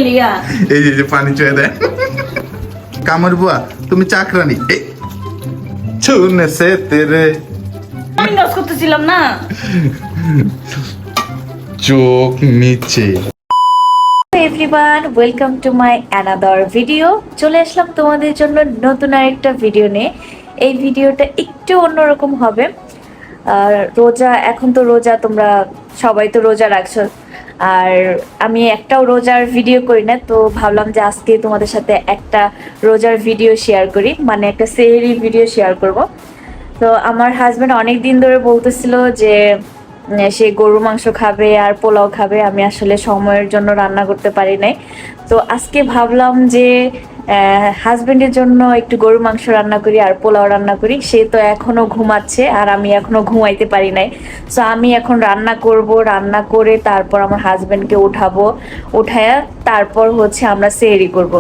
লিগা এই যে পানি চয়ে দেয় কামর বুয়া তুমি চাকরানি ছুনে সে তেরে আমি নস করতেছিলাম না। চোখ নিচে। Everyone, welcome to my another video. চলে আসলাম তোমাদের জন্য নতুন আরেকটা ভিডিও নিয়ে। এই ভিডিওটা একটু অন্যরকম হবে। রোজা, এখন তো রোজা, তোমরা সবাই তো রোজা রাখছো, আর আমি একটাও রোজার ভিডিও করি না, তো ভাবলাম যে আজকে তোমাদের সাথে একটা রোজার ভিডিও শেয়ার করি, মানে একটা সেহরি ভিডিও শেয়ার করব। তো আমার হাজব্যান্ড অনেক দিন ধরে বলতেছিল যে সে গরুর মাংস খাবে আর পোলাও খাবে। আমি আসলে সময়ের জন্য রান্না করতে পারি নাই, তো আজকে ভাবলাম যে হাজব্যান্ডের জন্য একটু গরুর মাংস রান্না করি আর পোলাও রান্না করি। সে তো এখনো ঘুমাচ্ছে আর আমি এখনো ঘুমাইতে পারি নাই, সো আমি এখন রান্না করব, রান্না করে তারপর আমার হাজব্যান্ডকে উঠায়া তারপর হচ্ছে আমরা সেহরি করব।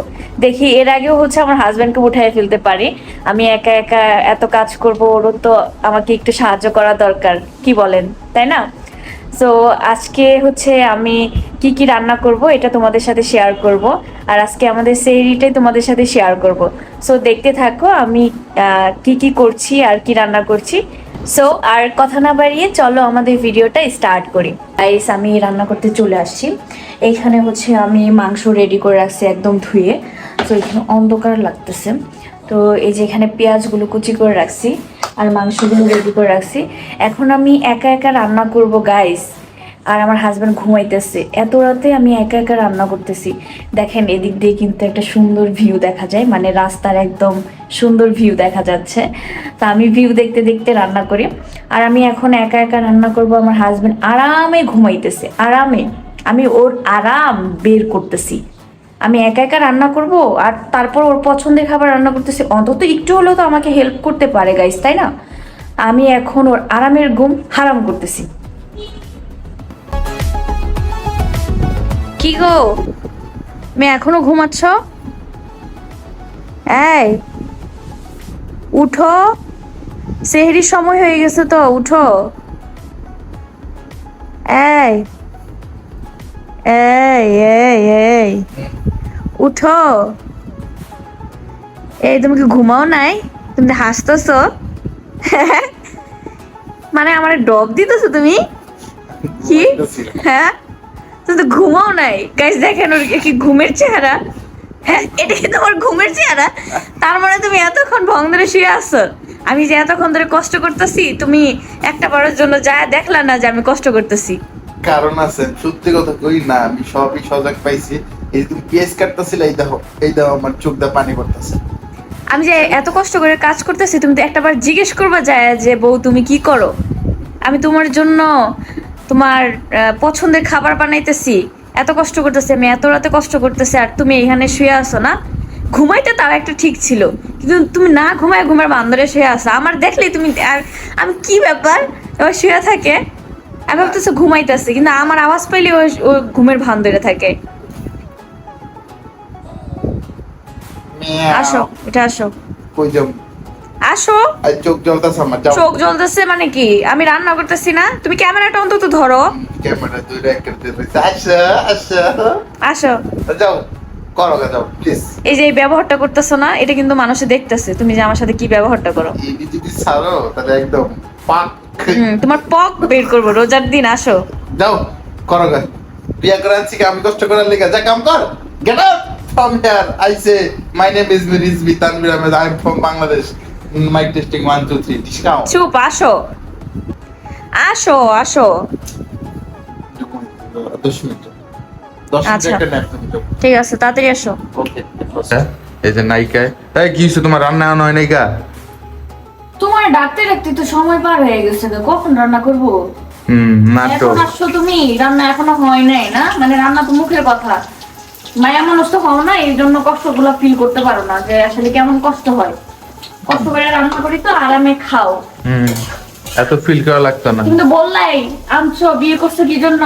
দেখি এর আগেও হচ্ছে আমার হাজব্যান্ডকে উঠায় ফেলতে পারি, আমি একা একা এত কাজ করব, ওরও তো আমাকে একটু সাহায্য করা দরকার, কি বলেন, তাই না? সো আজকে হচ্ছে আমি কি কি রান্না করব এটা তোমাদের সাথে শেয়ার করব, আর আজকে আমাদের সেহরিটাই তোমাদের সাথে শেয়ার করব। সো দেখতে থাকো আমি কি কি করছি আর কি রান্না করছি। সো আর কথা না বাড়িয়ে চলো আমাদের ভিডিওটা স্টার্ট করি। গাইস, আমি রান্না করতে চলে আসছি। এইখানে হচ্ছে আমি মাংস রেডি করে রাখছি একদম ধুয়ে। তো এখানে অন্ধকার লাগতেছে, তো এই যে এখানে পেঁয়াজগুলো কুচি করে রাখছি আর মাংসগুলো রেডি করে রাখছি। এখন আমি একা একা রান্না করব গাইস, আর আমার হাজব্যান্ড ঘুমাইতেছে। এত রাতে আমি একা একা রান্না করতেছি। দেখেন এদিক দিয়ে কিন্তু একটা সুন্দর ভিউ দেখা যায়, মানে রাস্তার একদম সুন্দর ভিউ দেখা যাচ্ছে। তা আমি ভিউ দেখতে দেখতে রান্না করি, আর আমি এখন একা একা রান্না করব। আমার হাজব্যান্ড আরামে ঘুমাইতেছে, আরামে আমি ওর আরাম বের করতেছি। আমি একা একা রান্না করব আর তারপর ওর পছন্দের খাবার রান্না করতেছি, অন্তত একটু হলেও তো আমাকে হেল্প করতে পারে গাইস, তাই না? আমি এখন ওর আরামের ঘুম হারাম করতেছি। কি গো, মেয়ে এখনো ঘুমাচ্ছ? এই উঠো, সেহরির সময় হয়ে গেছে তো, উঠো। এই এই এই এই উঠো। এই তুমি কি ঘুমাও নাই? তুমি হাসতেছ, মানে আমার ডব দিতেছো তুমি কি? হ্যাঁ, তুমি তো ঘুমাও নাই গাইস। দেখেন ওর কি ঘুমের চেহারা। হ্যাঁ, এটা কি তোমার ঘুমের চেহারা? তার মানে তুমি এতক্ষণ ভং ধরে শুয়ে আসছো। আমি যে এতক্ষণ ধরে কষ্ট করতেছি, তুমি একটা বারের জন্য যা দেখলা না যে আমি কষ্ট করতেছি? কারণ আছে, সত্যি কথা কই না, আমি সবই সজাগ পাইছি। এই যে তুমি পেঁয়াজ কাটতেছিলে, এই দাও আমার চোখ দিয়ে পানি পড়তেছে। আমি যে এত কষ্ট করে কাজ করতেছি, তুমি তো একটাবার জিজ্ঞেস করবা যায় যে বউ তুমি কি করো? আমি তোমার জন্য তোমার পছন্দের খাবার বানাইতেছি, এত কষ্ট করতেছি, আমি এত রাতে কষ্ট করতেছি, আর তুমি এখানে শুয়ে আসো না? ঘুমাইতে তাও একটা ঠিক ছিল, কিন্তু তুমি না ঘুমায় ঘুমের বান্দরে শুয়ে আসো। আমার দেখলেই তুমি, আর আমি কি ব্যাপার, এবার শুয়ে থাকে। আমি ভাবতেছি ঘুমাইতেছি, কিন্তু আমার আওয়াজ পাইলে ও ঘুমের ভান্দরে থাকে। আসো, এটা আসো, কই যাও? আসো। আর চোখ জ্বলতেছে আমার, যাও। চোখ জ্বলতেছে মানে কি? আমি রান্না করতেছি না? তুমি ক্যামেরাটা অন্তত ধরো। ক্যামেরা দূরে করতে রইছে। আসো আসো আসো, যাও, করো গা, যাও প্লিজ। এই যে এই ব্যবহারটা করতেছো না, এটা কিন্তু মানুষে দেখতেছে তুমি যে আমার সাথে কি ব্যবহারটা করো। এই যদি ছাড়ো তাহলে একদম পাক। তোমার পক বের করবো রোজার দিন। আসো, যাও, করো গা। বিয়া করে আনছি কি আমি কষ্ট করার লেগে? যা কাম কর, get out from here. I say my name is Rizvi Tanvir Ahmed, I am from Bangladesh. Mike testing 1 2 3 discount. চুপ, আসো আসো আসো। 10 মিনিট, 10 মিনিট আচ্ছা। একটা ন্যাপ নিতে। ঠিক আছে, তাড়াতাড়ি আসো। ওকে। এই যে নায়িকায় তাই কি হইছে, তোমার রান্না হয় নায়িকা? তোমার ডাকতে ডাকতে তো সময় পার হয়ে গেছে, কখন রান্না করবো? না তো এখন আসছো তুমি, রান্না এখনো হয় নাই না? মানে রান্না তো মুখের কথা, মায়া মানুষ তো হও না, এই জন্য কষ্টগুলো ফিল করতে পারো না যে আসলে কেমন কষ্ট হয়। কষ্ট করে রান্না করি তো আরামে খাও। এত ফিল করা লাগতো না। তুমি তো বললাই আনছো, বিয়ে করছো কি জন্য?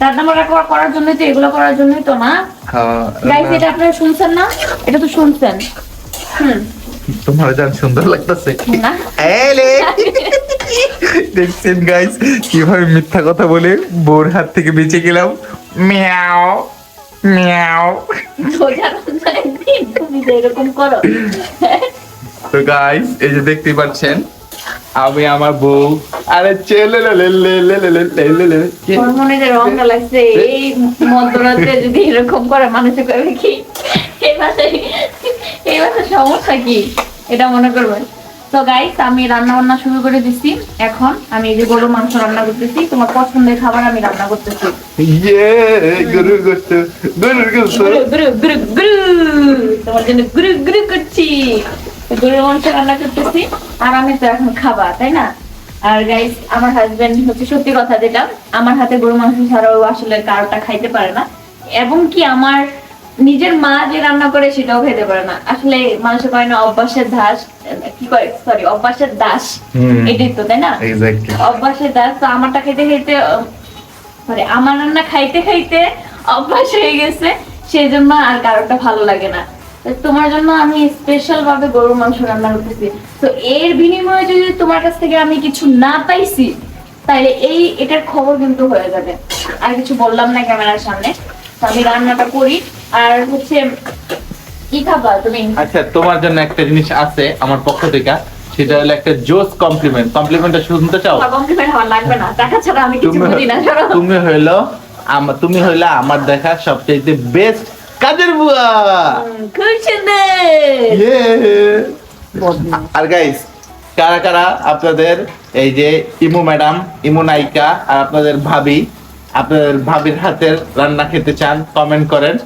রান্না বান্না করার জন্যই তো, এগুলো করার জন্যই তো না? গাইস, এটা আপনারা শুনছেন না? এটা তো শুনছেন। তোমার জান সুন্দর লাগতেছে না? দেখছেন গাইস কিভাবে মিথ্যা কথা বলে বোর হাত থেকে বেঁচে গেলাম। মিয়াও মিয়াও। রোজা রমজানের দিন তুমি যে এরকম করো। তো গাইস এই যে দেখতে পাচ্ছেন আমি আমার বউ আরে চেলে লে লে লে লে লে লে লে লে কি? তোর মনে যে রঙটা লাগছে এই মধ্যরাতে যদি এরকম করে মানুষে করবে কি এই মাসে সমস্যা কি এটা মনে করবেন। তো গাইস আমি রান্না বান্না শুরু করে দিচ্ছি। এখন আমি এই যে গরু মাংস রান্না করতেছি, তোমার পছন্দের খাবার আমি রান্না করতেছি। ইয়ে গরুর গোশত গরুর গোশত গুরু গুরু গুরু গুরু তোমার জন্য গুরু গুরু করছি। তো গরুর মাংস রান্না করতেছি আর আমি তো এখন খাবা তাই না। আর গাইস আমার হাজবেন্ড হচ্ছে সত্যি কথা যেটা আমার হাতে গরু মাংস ছাড়াও আসলে কারোটা খাইতে পারে না, এবং কি আমার নিজের মা যে রান্না করে সেটাও খেতে পারে না। আসলে মানুষের কয় না অভ্যাসের দাস, কি কয় সরি অভ্যাসের দাস, এটাই তো তাই না, এক্স্যাক্টলি অভ্যাসের দাস। তো আমারটা খেতে খেতে মানে আমার রান্না খাইতে খাইতে অভ্যাস হয়ে গেছে, সেই জন্য আর কারোটা ভালো লাগে না। তো তোমার জন্য আমি স্পেশাল ভাবে গরুর মাংস রান্না করতেছি। তো এর বিনিময়ে যদি তোমার কাছ থেকে আমি কিছু না পাইছি তাহলে এটার খবর কিন্তু হয়ে যাবে। আর কিছু বললাম না ক্যামেরার সামনে। তো আমি রান্নাটা করি। আর হচ্ছে কি খাবা তুমি? আচ্ছা তোমার জন্য একটা জিনিস আছে আমার পক্ষ থেকে, সেটা হলো একটা জোস কমপ্লিমেন্ট। কমপ্লিমেন্টটা শুনতে চাও? কমপ্লিমেন্ট আমার লাগবে না, টাকা ছাড়া আমি কিছু বুঝি না। তুমি হইলো আমার দেখা সবচেয়ে বেস্ট কাজের বুয়া। খুব সুন্দর। আর গাইস কারা কারা আপনাদের এই যে ইমু ম্যাডাম, ইমু নায়িকা আর আপনাদের ভাবির হাতের রান্না খেতে চান কমেন্ট করেন,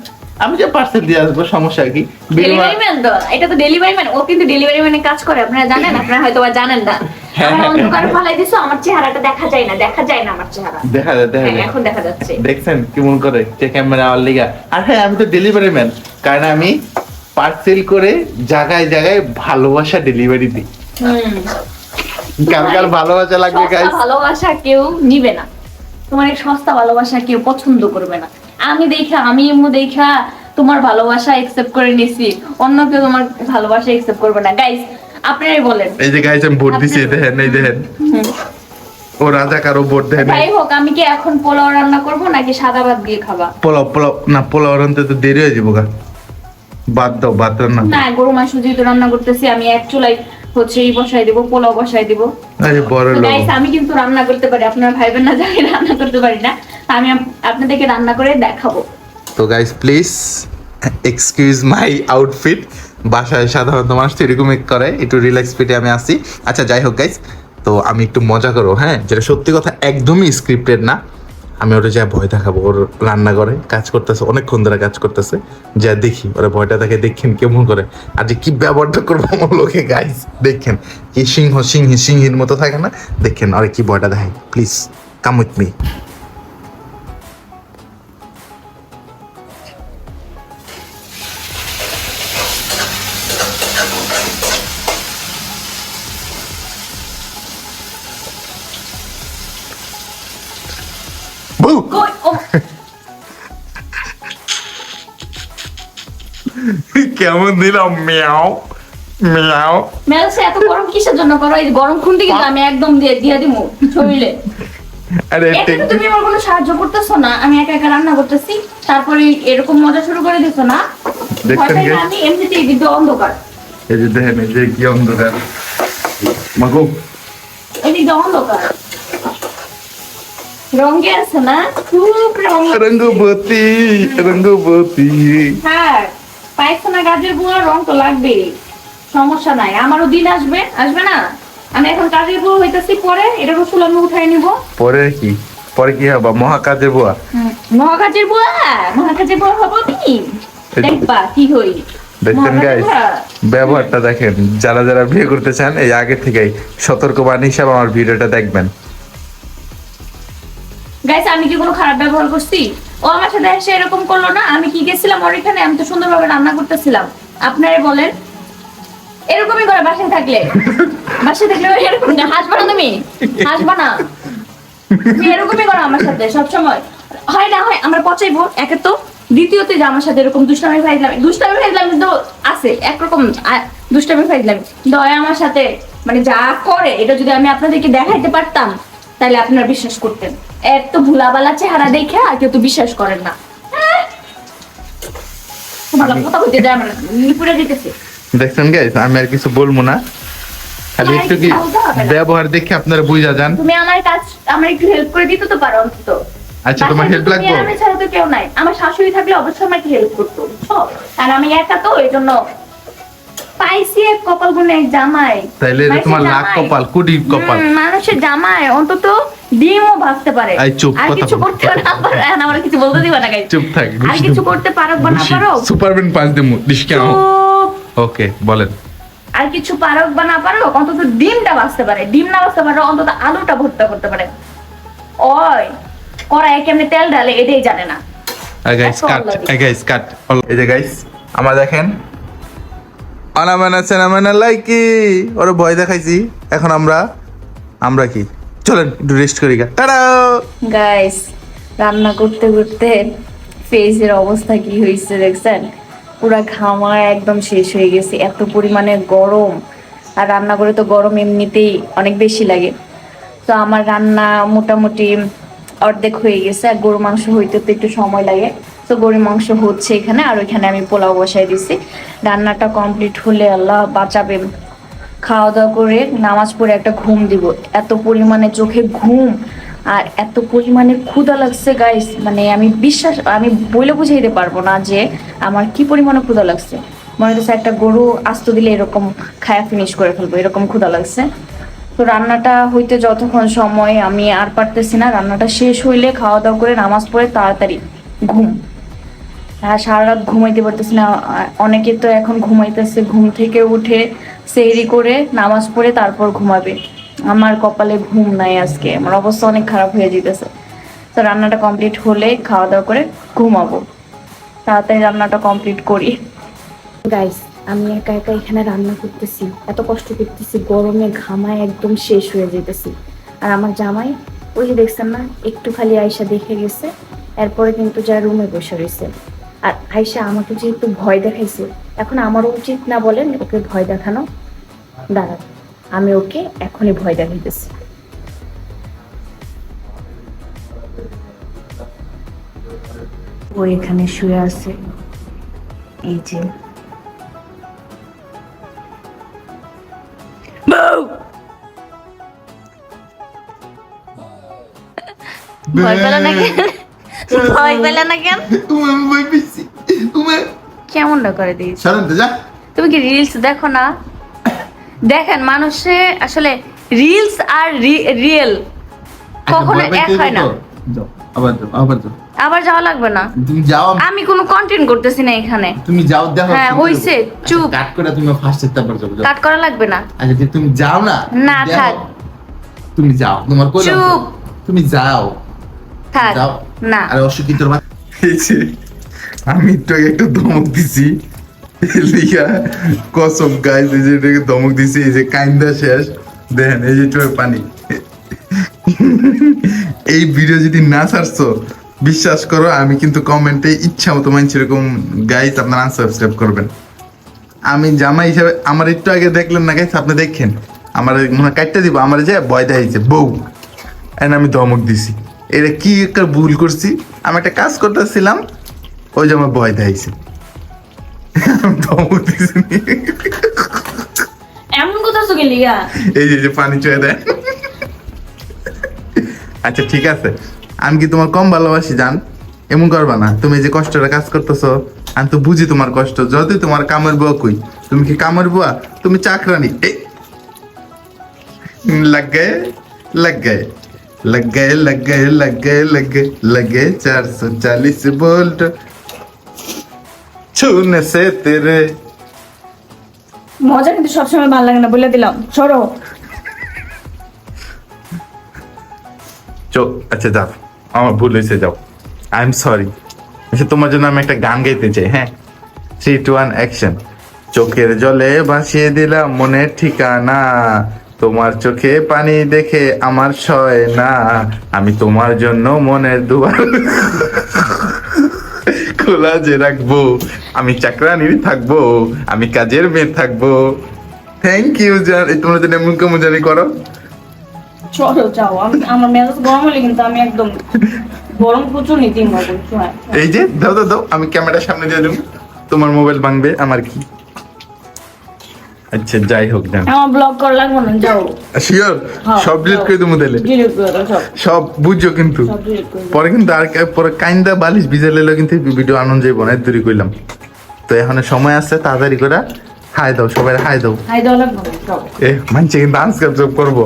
আমি যে পার্সেল দিয়ে আসবো, সমস্যা কি? ডেলিভারি ম্যান তো, এটা তো ডেলিভারি ম্যান, ও কিন্তু ডেলিভারি ম্যানের কাজ করে, আপনারা জানেন, আপনারা হয়তো বা জানেন না। আমার অন্ধকারে ফালাই দিছো, আমার চেহারাটা দেখা যায় না আমার চেহারা। দেখা যায় এখন দেখা যাচ্ছে। দেখছেন কেমন করে যে ক্যামেরা আমার লিগা। আর হ্যাঁ আমি তো ডেলিভারি ম্যান, কারণ আমি পার্সেল করে জায়গায় জায়গায় ভালোবাসা ডেলিভারি দিই। কার ভালোবাসা লাগবে গাইস? ভালোবাসা কেউ নিবে না, তোমার এই সস্তা ভালোবাসা কেউ পছন্দ করবে না। আমি এমন দেখা তোমার ভালোবাসা একসেপ্ট করে নিছি, অন্য কেউ তোমার ভালোবাসা একসেপ্ট করবে না। গাইস আপনারাই বলেন। এই যে গাইস আমি ভোট দিছি, দেখেন এই দেখেন ও রাজা কারো ভোট দেয় না। যাই হোক, আমি কি এখন পোলাও রান্না করব নাকি সাদা ভাত দিয়ে খাবা? পোলাও রান্নাতে তো দেরি হয়ে যাবো গা, বাদ রান্না। না, গরু মাংস যেহেতু রান্না করতেছি আমি এক চুলাই হচ্ছে এই বসাই দিব, পোলাও বসাই দিব। আরে বড় লোক। গাইস আমি কিন্তু রান্না করতে পারি, আপনারা ভাইবেন না যে আমি রান্না করতে পারি না। আমি আপনাদেরকে রান্না করে দেখাবো। তো guys please excuse my outfit, বাসায় সাধারণত মানুষ তো এরকমই করে, একটু রিল্যাক্স ফিটে আমি আসি। আচ্ছা যাই হোক গাইস, তো আমি একটু মজা করবো, হ্যাঁ, যেটা সত্যি কথা একদমই স্ক্রিপ্টেড না। আমি ওটা যা ভয় দেখাবো, ওর রান্নাঘরে কাজ করতেছে, অনেকক্ষণ ধরে কাজ করতেছে, যা দেখি ওরা ভয়টা দেখে, দেখেন কেমন করে আর যে কি ব্যবহারটা করবো আমার লোকে। গাইস দেখেন কি সিংহীর মতো থাকে না, দেখেন আরে কি ভয়টা দেখায়। Please come with me. কেমন দিলাম মিয়াও মিয়াও। মেলসে এত গরম কিসের জন্য করো? এই গরম খুনতে কিন্তু আমি একদম দিয়ে দিমু শরীরে। আরে এটা তুমি আমার কোনো সাহায্য করতেছো না, আমি একা একা রান্না করতেছি, তারপরে এরকম মজা শুরু করে দিছো না। দেখছেন কি? আমি এমনিতেই দিতে অন্ধকার। এই যে দেখেন এই যে কি অন্ধকার, মাগো এদিকে অন্ধকার, রঙে আছে না, খুব রঙ্গবতী। হ্যাঁ, পাইছো না গাছের বুয়া, রং তো লাগবে, সমস্যা নাই। আমারও দিন আসবে না। আমি এখন কাজের বুয়া হইতেছি, পরে এটা রসুল আমি উঠাই নিব। পরে কি হবা? মহাকাজের বুয়া। মহাকাজের বুয়া হবো কি? দেখবা কি হই। দেখছেন গাইস, ব্যবহারটা দেখেন। যারা যারা বিয়ে করতে চান এই আগে থেকেই সতর্কবাণী হিসাবে আমার ভিডিওটা দেখবেন। গাইস আমি কি কোনো খারাপ ব্যবহার করছি? ও আমার সাথে এসে এরকম করলো না। আমি কি গেছিলাম ওর এখানে, আমি তো সুন্দরভাবে রান্না করতেছিলাম। আপনারা বলেন, এরকমই করে বাসায় থাকলে ও এরকম না। হাসবা না তুমি, হাসবা না। তুমি এরকমই করো আমার সাথে সবসময়। হয় না হয় আমরা পচাইবো একে তো, দ্বিতীয়তে যে আমার সাথে এরকম দুষ্টামি ফাইজলামি তো আছে, একরকম দুষ্টামি ফাইজলামি দয়া আমার সাথে মানে যা করে, এটা যদি আমি আপনাদেরকে দেখাইতে পারতাম তাহলে আপনারা বিশ্বাস করতেন। এত ভুলাবালা চেহারা দেখে আর কেউ তো বিশ্বাস করেন না। তোমার লগে কথা কইতে যায় না, পুরো দিতেছে। দেখছেন গাইস, আমি আর কিছু বলবো না, খালি একটু কি ব্যবহার দেখে আপনারা বুঝা যান। তুমি আমার একটু হেল্প করে দিতে তো পারো অন্তত। আচ্ছা, তোমার হেল্প লাগবে? আমি ছাড়া তো কেউ নাই, আমার শাশুড়ি থাকলে অবশ্যই আমাকে হেল্প করতো, বুঝছো? আর আমি একা তো, এই জন্য পাইছি এক কপাল গুনে এক জামাই। তাইলে এটা তোমার লাখ কপাল, কোটি কপাল। মানুষের জামাই অন্তত ডিমও ভাজতে পারে। এই চুপ, আর কথা কিছু বল। করতে না পারে, আমার কিছু বলতে দিবা না গাইস। চুপ থাক। আর কিছু করতে পারো বা না পারো, সুপারম্যান পাঁচ দিমু ডিশকে আও। ওকে, বলেন। আর কিছু পারো বা না পারো, অন্তত ডিমটা ভাজতে পারে। ডিম না ভাজতে পারো, অন্তত আলুটা ভর্তা করতে পারে। ওই কড়াইয়ে কেমনে তেল ঢালে এটাই জানে না। গাইস কাট, গাইস কাট। এই যে গাইস, আমরা দেখেন আনামানা লাইকি ওরে ভয় দেখাইছি। এখন আমরা কি চলেন একটু রেস্ট করি গা। টাটা গাইস, রান্না করতে করতে ফেসের অবস্থা কি হয়েছে দেখছেন? পুরা ঘামা একদম শেষ হয়ে গেছে, এত পরিমাণে গরম। আর রান্না করে তো গরম এমনিতেই অনেক বেশি লাগে। তো আমার রান্না মোটামুটি অর্ধেক হয়ে গেছে, আর গরু মাংস হইতে তো একটু সময় লাগে। তো গরু মাংস হচ্ছে এখানে, আর ওইখানে আমি পোলাও বসাই দিছি। রান্নাটা কমপ্লিট হলে আল্লাহ বাঁচাবে, খাওয়া দাওয়া করে নামাজ পড়ে একটা ঘুম দিব। এত পরিমাণে চোখে ঘুম আর এত পরিমাণে ক্ষুধা লাগছে গাইস, মানে আমি বলে বুঝাইতে পারবো না যে আমার কি পরিমাণে ক্ষুধা লাগছে। মনে হচ্ছে একটা গরু আস্ত দিলে এরকম খায়া ফিনিশ করে ফেলবো, এরকম ক্ষুধা লাগছে। তো রান্নাটা হইতে যতক্ষণ সময় আমি আর পারতেছি না, রান্নাটা শেষ হইলে খাওয়া দাওয়া করে নামাজ পড়ে তাড়াতাড়ি ঘুম। হ্যাঁ, সারা রাত ঘুমাইতে পারতেছি না। অনেকে তো এখন ঘুমাইতেছে, ঘুম থেকে উঠে সেহরি করে নামাজ পড়ে তারপর ঘুমাবে। আমার কপালে ঘুম নাই আজকে, আমার অবস্থা অনেক খারাপ হয়ে যেতেছে। তো রান্নাটা কমপ্লিট হলে খাওয়া দাওয়া করে ঘুমাবো, তাড়াতাড়ি রান্নাটা কমপ্লিট করি। গাইস, আমি একা একা এখানে রান্না করতেছি, এত কষ্ট করতেছি, গরমে ঘামায় একদম শেষ হয়ে যেতেছি। আর আমার জামাই ওই যে দেখছেন না, একটু খালি আয়সা দেখে গেছে, এরপরে কিন্তু যা রুমে বসে রয়েছে। আর আয়সা আমাকে যেহেতু ভয় দেখাইছে, এখন আমারও উচিত না বলেন ওকে ভয় দেখানো? দাঁড়ান, আমি ওকে এখনই ভয় দেখাইতেছি। ও এখানে শুয়ে আছে, এই যে ভয় পেলে না কেন? ভয় পেলে না কেন? আমি ভয় পেয়েছি। কেমনটা করে দিয়েছি? চলেন তো যা। তুমি কি রিলস দেখো না? দেখেন, মানুষে আসলে রিলস আর রিয়েল কখনো এক হয় না। যাও, আবার যাও। আবার যাওয়া লাগবে না, তুমি যাও। আমি কোনো কন্টেন্ট করতেছি না এখানে। তুমি যাও, দেখো। হ্যাঁ, হইছে, চুপ। কাট করে তুমি ফার্স্ট তারপর যাও। কাট করা লাগবে না। আচ্ছা, তুমি যাও না। না, দেখো। থাক। তুমি যাও, তোমার কইলাম তো। চুপ। তুমি যাও। থাক। যাও না। আরে অশিক্ষিতর আমি তো একটা ধমক দিছি লিয়া কসম গাইস, এই যে এটাকে ধমক দিছি, এই যে কাইন্দা শেষ। দেখেন এই যে চোখে পানি। এই ভিডিও যদি না ছাড়ছো, বিশ্বাস করো আমি কিন্তু কমেন্টে ইচ্ছা মতো মানছি এরকম গাইস আপনারা আনসাবস্ক্রাইব করবেন। আমি জামাই হিসাবে আমার একটু আগে দেখলেন না গাইস, আপনি দেখেন আমার মনে কাটতে দিব, আমার যে ভয় দেখাইছে বউ, এন্ড আমি ধমক দিছি। এটা কি একটা ভুল করছি, আমি একটা কাজ করতেছিলাম, ওই যে আমার ভয় দেখাইছে। ধমক দিছি। এমন কথা তো গেলি গা। এই যে পানি চয়ে দেয়। আচ্ছা ঠিক আছে, আমি কি তোমার কম ভালোবাসি জান? এমন করবা না, তুমি যে কষ্টটা কাজ করতেছো, আমি তো বুঝি তোমার কষ্ট। যদি তোমার কামের বুয়া কই, তুমি কি কামের বুয়া? তুমি চাকরানি। लग गए लग गए लग गए लग गए लग गए लग गए लगे 440 वोल्ट छूने से तेरे। মজা কিন্তু সবসময় ভালো লাগে না, বলে দিলাম। সরো। চো আচ্ছা যাও, আমার ভুল হয়েছে, যাও। I am sorry. আচ্ছা, তোমার জন্য আমি একটা গান গাইতে চাই। হ্যাঁ, 3 2 1 অ্যাকশন। চোখের জলে ভাসিয়ে দিলাম মনের ঠিকানা, তোমার চোখে পানি দেখে আমার সয় না, আমি তোমার জন্য মনের দুয়ার খোলা যে রাখবো, আমি চাকরানির থাকবো, আমি কাজের মেয়ে থাকবো। থ্যাংক ইউ জান। তোমরা যদি এমন কেমন জানি করো। চলো যাও, আমার মেজাজ গরম হলে কিন্তু আমি একদম গরম প্রচুর নি 3 ঘন্টা সময়। এই যে দাও দাও দাও, আমি ক্যামেরার সামনে দিয়ে দেবো, তোমার মোবাইল ভাঙবে আমার কি। আচ্ছা যাই হোক জান, আমার ব্লগ করা লাগবে না, যাও। শিওর হ্যাঁ, সব ডিলিট করে দেবো তাহলে, ডিলিট করে দাও সব। সব বুঝছো কিন্তু সব ডিলিট করে দাও। পরে কিন্তু আর পরে কাইন্দা বালিশ ভিজে লেলো কিন্তু ভিডিও আনন্দ যাইব না, দূরি কইলাম। তো এখন সময় আছে, তাড়াতাড়ি করে হাই দাও, সবাই হাই দাও। হাই দাও লাগবে না, সব। মানছে কিন্তু আনসাবস্ক্রাইব করবো,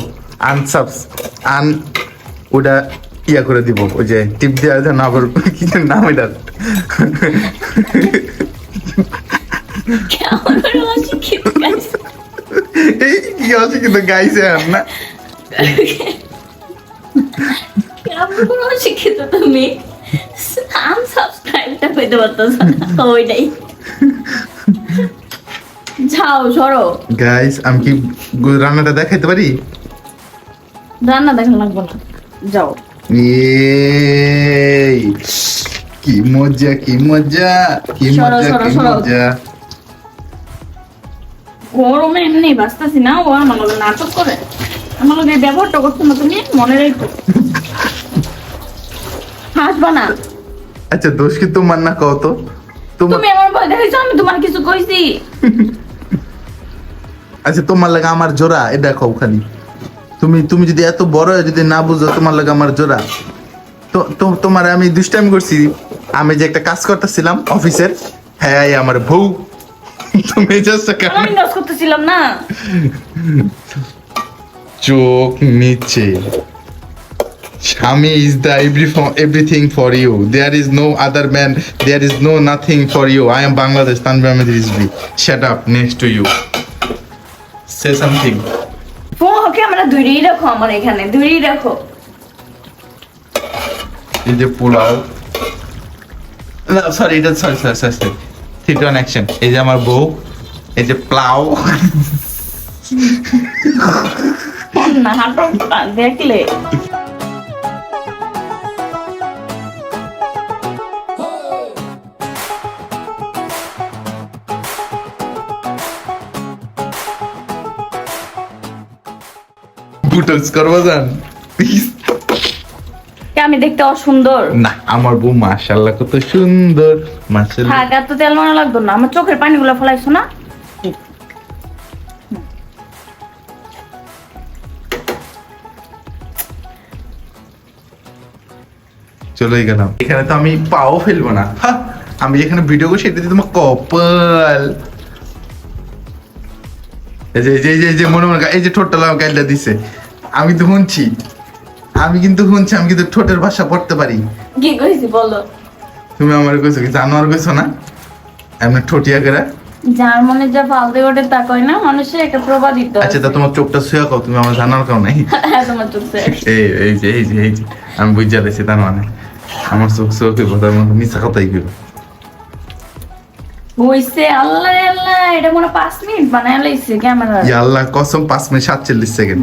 ওটা ইয়া করে দিব, ওই যে টিপ দেওয়া যায় না, আবার কি যেন নাম এটা, কেমন করে অশিক্ষিত guys? এই কি আছে কিন্তু গাইছে আর না। কেমন করে অশিক্ষিত তুমি? আনসাবস্ক্রাইবটা পেতে পারতেছ না, ওইটাই। যাও সরো। গাইস আমি কি রান্নাটা দেখাইতে পারি? রান্না দেখান লাগবে না, যাও। এই কি মজা কি মজা কি সরো, মজা সরো, কি সরো। মজা। গরমে এমনি বাঁচতেছি না, ও আমার লগে নাটক করে। আমার লগে এই ব্যবহারটা করছো না তুমি, মনে রাখো। হাসবা না। আচ্ছা দোষ কি তোমার না, কও তো তোমার। তুমি আমার ভয় দেখাইছো, আমি তোমার কিছু কইছি? আচ্ছা তোমার লাগে আমার জোড়া, এটা কও খালি। তুমি যদি এত বড় হয়ে যদি না বুঝো তোমার লাগে আমার জোড়া, তো তোমার আমি দুষ্টামি করছি। আমি যে একটা কাজ করতেছিলাম অফিসের, হ্যাঁ এই আমার বউ, তুমি জাস্ট আমি নস করতেছিলাম না। চোখ নিচে, স্বামী is the everything for you. There is no other man. There is no nothing for you. I am Bangladesh. Tanvir Ahmed Rizvi. Shut up. Next to you. Say something. ফোনকে আমরা দূরেই রাখো, আমার এখানে দূরেই রাখো। এই যে পোলাও, না সরি এটা সরি থ্রি টু অ্যাকশন। এই যে আমার বউ, এই যে প্লাও, না হাঁটটা দেখলে বুটলস করবো জান প্লিজ। আমি দেখতে অসুন্দর? না আমার বউ মাশাআল্লাহ কত সুন্দর, মাশাআল্লাহ। থাক, এত তেল মারা লাগতো না, আমার চোখের পানিগুলো ফলাইছো না। চলে গেলাম, এখানে তো আমি পাও ফেলবো না। হ্যাঁ, আমি যেখানে ভিডিও করছি এটা দিয়ে তোমার কপাল। এই যে মনে মনে এই যে ঠোঁটটা গাইলটা দিছে, আমি তো শুনছি, আমি কিন্তু ঠোঁটের ভাষা পড়তে পারি। কি কইছি বলো? তুমি আমার কইছো কি জানোয়ার কইছো না, এমনি ঠোঁটিয়া করে। যার মনে যা ফালতে ওঠে তা কয় না, মানুষের একটা প্রবাদিত। আচ্ছা তা তোমার চোখটা শুয়ে কও, তুমি আমার জানার কাও নাই। হ্যাঁ তোমার চোখ সে এই যে আমি বুঝা দিয়েছি, তার মানে আমার চোখে কথা মিশা কথাই কইব। হইছে। আল্লাহ রে আল্লাহ, এটা মনে 5 মিনিট বানায় লাইছে ক্যামেরা। ইয়া আল্লাহ কসম 5 মিনিট 47 সেকেন্ড।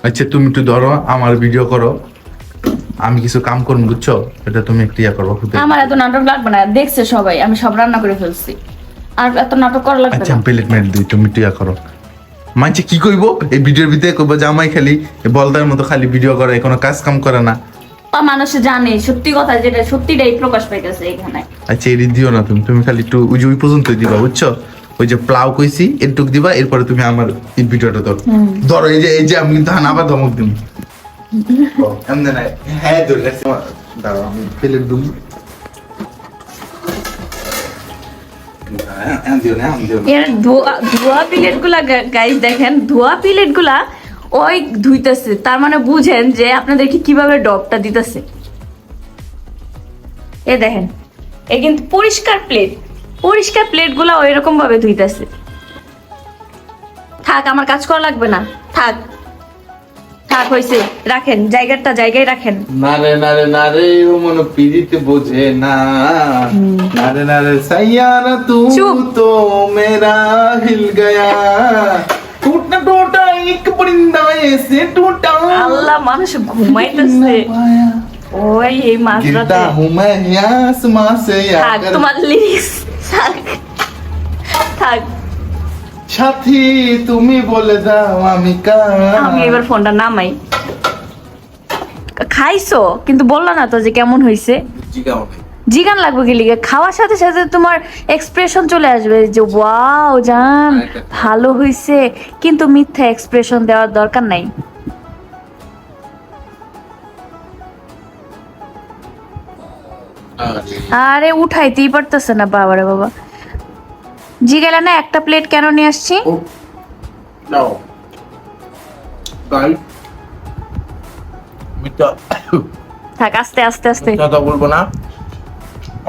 আচ্ছা তুমি একটু ধরো, আমার ভিডিও করো, আমি কিছু কাম করবো বুঝছো, এটা তুমি একটু ইয়া করবো। আমার এত নাটক লাগবে না, দেখছে সবাই আমি সব রান্না করে ফেলছি, আর এত নাটক করা লাগবে আচ্ছা না। প্লেট মেট দিই, তুমি একটু ইয়া করো। মানছে কি কইবো এই ভিডিওর ভিতরে, কইবো জামাই খালি বলদার মতো খালি ভিডিও করে, কোনো কাজ কাম করে না। মানুষে জানে সত্যি কথা, যেটা সত্যিটাই প্রকাশ পাইতেছে এখানে। আচ্ছা এটি দিও না, তুমি খালি একটু ওই যে ওই পর্যন্ত দিবা বুঝছো, ওই যে প্লাউ কইছি এটুক দিবা, এরপরে তুমি আমার এই ভিডিওটা ধরো এই যে আমি কিন্তু আবার ধমক দিম। এমনি না, হ্যাঁ ধরে রাখছি, দাঁড়াও আমি প্লেট দুম। এর ধোয়া প্লেট গুলা গাইস দেখেন, ধোয়া প্লেট গুলা ওই ধুইতেছে, তার মানে বুঝেন যে আপনাদেরকে কিভাবে ডবটা দিতেছে। এ দেখেন, এ কিন্তু পরিষ্কার প্লেট গুলা ওই রকম ভাবে ধুইতেছে। থাক, আমার কাজ করা লাগবে না, থাক হইছে, রাখেন জায়গায় রাখেন। নারে ও মনো পিরিতে বোঝে না, নারে সাইয়ারা তু চুপ। তো মেরা হিল গয়া, टूटा एक परिंदा ऐसे टूटा, আল্লাহ, মানুষ ঘুমাইতেছে। ওই এই মাঝরাতে गिरता हूँ मैं यहाँ आसमां से থাক, आकर। তোমার লিরিক্স থাক। সাথী তুমি বলে দাও আমি আমি এবার ফোনটা নামাই। খাইছো কিন্তু বললা না তো যে কেমন হয়েছে। জিগান লাগবে কি লিগে? খাওয়ার সাথে সাথে তোমার এক্সপ্রেশন চলে আসবে যে ওয়াও জান ভালো হয়েছে, কিন্তু মিথ্যা এক্সপ্রেশন দেওয়ার দরকার নাই। আরে উঠাইতেই পারতেছে না বাবারে বাবা। জিগালা না একটা প্লেট কেন নিয়ে আসছি? থাক আস্তে আস্তে আস্তে। কথা বলবো না,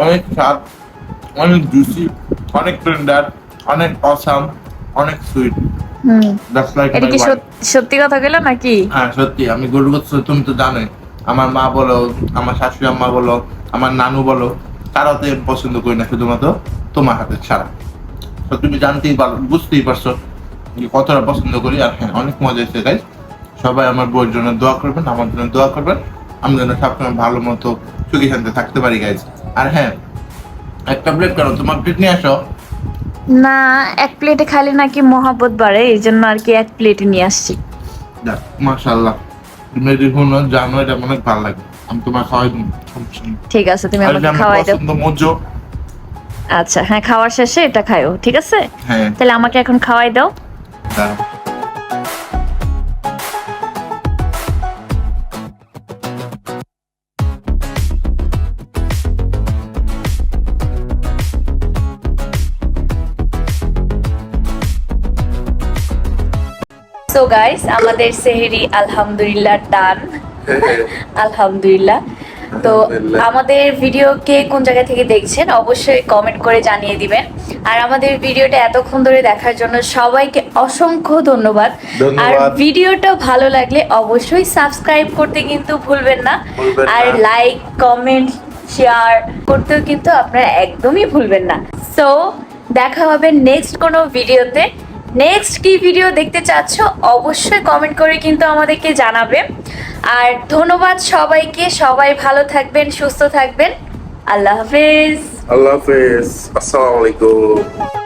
অনেক স্বাদ, অনেক জুসি, অনেক টেন্ডার, অনেক অসাম, অনেক সুইট। এটা কি সত্যি কথা গেল নাকি? হ্যাঁ সত্যি, আমি গরুর গোশত তুমি তো জানোই, আমার মা বলো, আমার শাশুড়ি আম্মা বলো, আমার নানু বলো, কারাতে পছন্দ করি না, শুধুমাত্র তোমার হাতে ছাড়া। তো তুমি জানতেই পারো, বুঝতেই পারছো যে কতটা পছন্দ করি। আর হ্যাঁ অনেক মজা হয়েছে গাইস। সবাই আমার বউয়ের জন্য দোয়া করবেন, আমার জন্য দোয়া করবেন, আমি যেন সবসময় ভালো মতো সুখী শান্তি থাকতে পারি গাইস। আর হ্যাঁ একটা প্লেট করো, তোমার প্লেট নিয়ে আসো। না এক প্লেটে খালি নাকি মহাব্বত বাড়ে, এই জন্য আর কি এক প্লেটে নিয়ে আসছি। যাক মাশাআল্লাহ, তুমি যদি শুনো জানো এটা অনেক ভালো লাগে, আমি তোমার খাওয়াই দিই, সমস্যা নেই। ঠিক আছে তুমি আর আমাকে এটা আমার খাওয়াই দাও। পছন্দ মোজো। আচ্ছা হ্যাঁ, খাওয়ার শেষে এটা খাইও, ঠিক আছে? হ্যাঁ তাহলে আমাকে এখন খাওয়াই দাও। দাঁড়াও। সো গাইস আমাদের সেহরি আলহামদুলিল্লাহ ডান। আলহামদুলিল্লাহ। তো আমাদের ভিডিও কে কোন জায়গা থেকে দেখছেন অবশ্যই কমেন্ট করে জানিয়ে দিবেন। আর আমাদের ভিডিওটা এতক্ষণ ধরে দেখার জন্য সবাইকে অসংখ্য ধন্যবাদ। আর ভিডিওটা ভালো লাগলে অবশ্যই সাবস্ক্রাইব করতে কিন্তু ভুলবেন না। আর লাইক কমেন্ট শেয়ার করতেও কিন্তু আপনারা একদমই ভুলবেন না। সো দেখা হবে নেক্সট কোনো ভিডিওতে। নেক্সট কি ভিডিও দেখতে চাচ্ছ অবশ্যই কমেন্ট করে কিন্তু আমাদেরকে জানাবে। আর ধন্যবাদ সবাইকে, সবাই ভালো থাকবেন, সুস্থ থাকবেন। আল্লাহ হাফেজ। আল্লাহ হাফেজ, আসসালামু আলাইকুম।